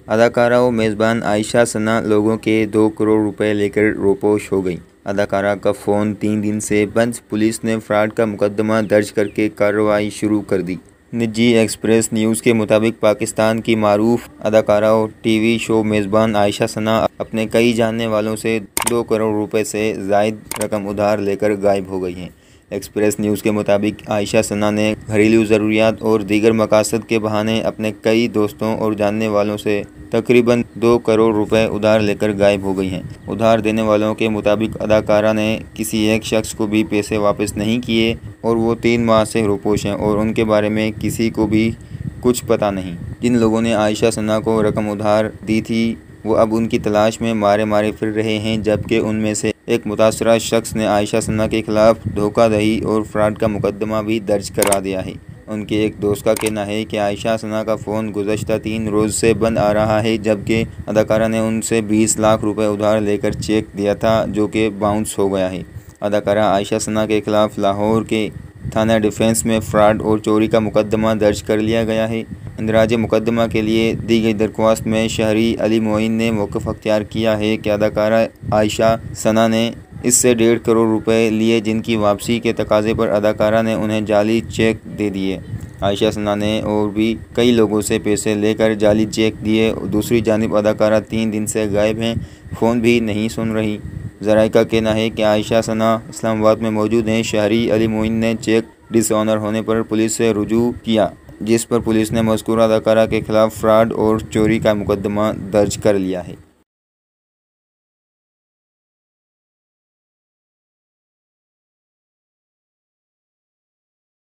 अदाकारा और मेज़बान आयशा सना लोगों के 2 करोड़ रुपए लेकर रोपोश हो गईं। अदाकारा का फ़ोन 3 दिन से बंद, पुलिस ने फ्रॉड का मुकदमा दर्ज करके कार्रवाई शुरू कर दी। निजी एक्सप्रेस न्यूज़ के मुताबिक पाकिस्तान की मारूफ अदाकारा और टीवी शो मेज़बान आयशा सना अपने कई जानने वालों से 2 करोड़ रुपए से ज़ायद रकम उधार लेकर गायब हो गई हैं। एक्सप्रेस न्यूज़ के मुताबिक आयशा सना ने घरेलू ज़रूरियात और दीगर मकासद के बहाने अपने कई दोस्तों और जानने वालों से तकरीबन 2 करोड़ रुपए उधार लेकर गायब हो गई हैं। उधार देने वालों के मुताबिक अदाकारा ने किसी एक शख्स को भी पैसे वापस नहीं किए और वो 3 माह से रोपोश हैं और उनके बारे में किसी को भी कुछ पता नहीं। जिन लोगों ने आयशा सना को रकम उधार दी थी वो अब उनकी तलाश में मारे मारे फिर रहे हैं, जबकि उनमें से एक मुतासरा शख्स ने आयशा सना के खिलाफ धोखाधड़ी और फ्रॉड का मुकदमा भी दर्ज करा दिया है। उनके एक दोस्त का कहना है कि आयशा सना का फ़ोन गुज़श्ता 3 रोज़ से बंद आ रहा है, जबकि अदाकारा ने उनसे 20 लाख रुपए उधार लेकर चेक दिया था जो कि बाउंस हो गया है। अदाकारा आयशा सना के खिलाफ लाहौर के थाना डिफेंस में फ्रॉड और चोरी का मुकदमा दर्ज कर लिया गया है। इंदराज मुकदमा के लिए दी गई दरख्वास्त में शहरी अली मोइन ने मौक़िफ़ अख्तियार किया है कि अदाकारा आयशा सना ने इससे 1.5 करोड़ रुपए लिए, जिनकी वापसी के तकाज़े पर अदाकारा ने उन्हें जाली चेक दे दिए। आयशा सना ने और भी कई लोगों से पैसे लेकर जाली चेक दिए। दूसरी जानिब अदाकारा 3 दिन से गायब हैं, फ़ोन भी नहीं सुन रही। ज़राए का कहना है कि आयशा सना इस्लामाबाद में मौजूद हैं। शहरी अली मोइन ने चेक डिसऑनर होने पर पुलिस से रुजू किया, जिस पर पुलिस ने मज़कूर अदाकारा के खिलाफ फ्रॉड और चोरी का मुकदमा दर्ज कर लिया है।